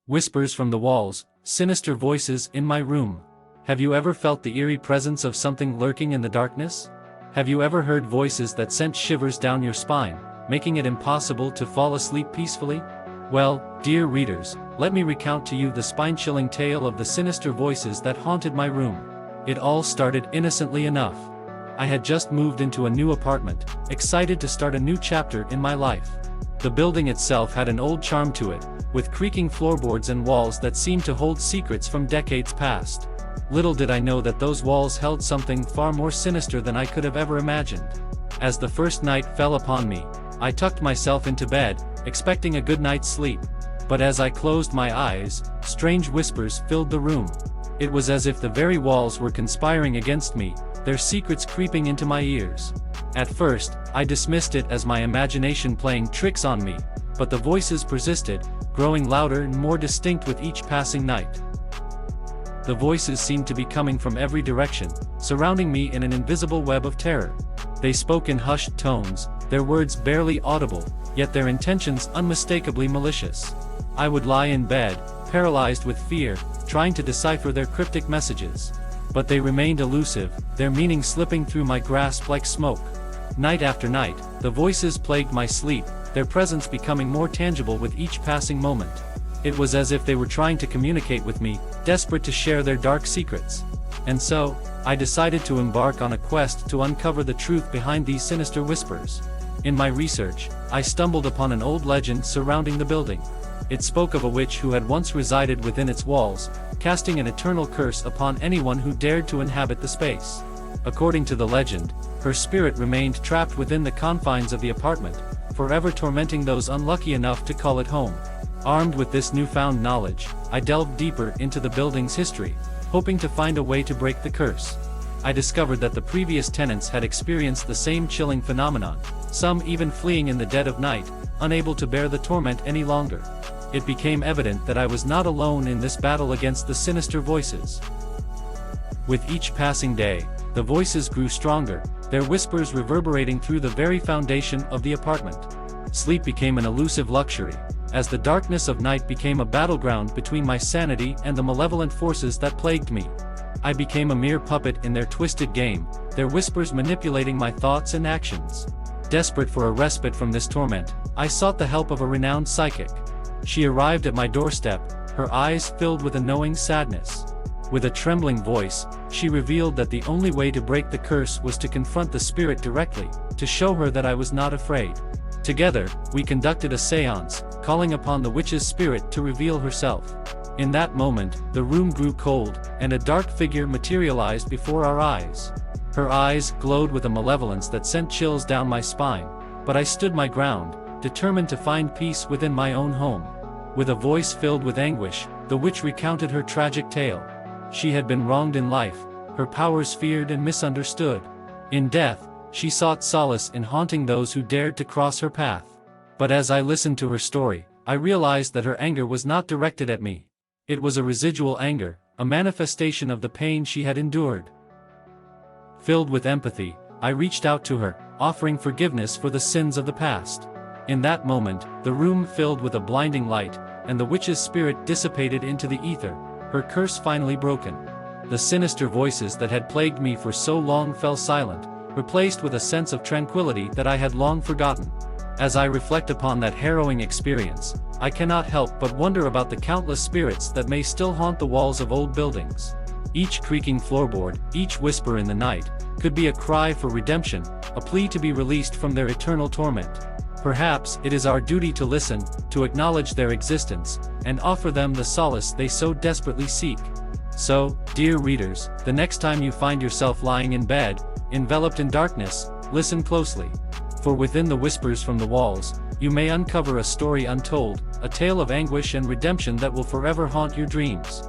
Whispers from the walls, sinister voices in my room. Have you ever felt the eerie presence of something lurking in the darkness? Have you ever heard voices that sent shivers down your spine, making it impossible to fall asleep peacefully? Well, dear readers, let me recount to you the spine-chilling tale of the sinister voices that haunted my room. It all started innocently enough. I had just moved into a new apartment, excited to start a new chapter in my life. The building itself had an old charm to it, with creaking floorboards and walls that seemed to hold secrets from decades past. Little did I know that those walls held something far more sinister than I could have ever imagined. As the first night fell upon me, I tucked myself into bed, expecting a good night's sleep. But as I closed my eyes, strange whispers filled the room. It was as if the very walls were conspiring against me, their secrets creeping into my ears. At first, I dismissed it as my imagination playing tricks on me, but the voices persisted, growing louder and more distinct with each passing night. The voices seemed to be coming from every direction, surrounding me in an invisible web of terror. They spoke in hushed tones, their words barely audible, yet their intentions unmistakably malicious. I would lie in bed, paralyzed with fear, trying to decipher their cryptic messages. But they remained elusive, their meaning slipping through my grasp like smoke. Night after night, the voices plagued my sleep, their presence becoming more tangible with each passing moment. It was as if they were trying to communicate with me, desperate to share their dark secrets. And so, I decided to embark on a quest to uncover the truth behind these sinister whispers. In my research, I stumbled upon an old legend surrounding the building. It spoke of a witch who had once resided within its walls, casting an eternal curse upon anyone who dared to inhabit the space. According to the legend, her spirit remained trapped within the confines of the apartment, forever tormenting those unlucky enough to call it home. Armed with this newfound knowledge, I delved deeper into the building's history, hoping to find a way to break the curse. I discovered that the previous tenants had experienced the same chilling phenomenon, some even fleeing in the dead of night, unable to bear the torment any longer. It became evident that I was not alone in this battle against the sinister voices. With each passing day, the voices grew stronger, their whispers reverberating through the very foundation of the apartment. Sleep became an elusive luxury, as the darkness of night became a battleground between my sanity and the malevolent forces that plagued me. I became a mere puppet in their twisted game, their whispers manipulating my thoughts and actions. Desperate for a respite from this torment, I sought the help of a renowned psychic. She arrived at my doorstep, her eyes filled with a knowing sadness. With a trembling voice, she revealed that the only way to break the curse was to confront the spirit directly, to show her that I was not afraid. Together, we conducted a séance, calling upon the witch's spirit to reveal herself. In that moment, the room grew cold, and a dark figure materialized before our eyes. Her eyes glowed with a malevolence that sent chills down my spine, but I stood my ground, determined to find peace within my own home. With a voice filled with anguish, the witch recounted her tragic tale. She had been wronged in life, her powers feared and misunderstood. In death, she sought solace in haunting those who dared to cross her path. But as I listened to her story, I realized that her anger was not directed at me. It was a residual anger, a manifestation of the pain she had endured. Filled with empathy, I reached out to her, offering forgiveness for the sins of the past. In that moment, the room filled with a blinding light, and the witch's spirit dissipated into the ether, her curse finally broken. The sinister voices that had plagued me for so long fell silent, replaced with a sense of tranquility that I had long forgotten. As I reflect upon that harrowing experience, I cannot help but wonder about the countless spirits that may still haunt the walls of old buildings. Each creaking floorboard, each whisper in the night, could be a cry for redemption, a plea to be released from their eternal torment. Perhaps it is our duty to listen, to acknowledge their existence, and offer them the solace they so desperately seek. So, dear readers, the next time you find yourself lying in bed, enveloped in darkness, listen closely. For within the whispers from the walls, you may uncover a story untold, a tale of anguish and redemption that will forever haunt your dreams.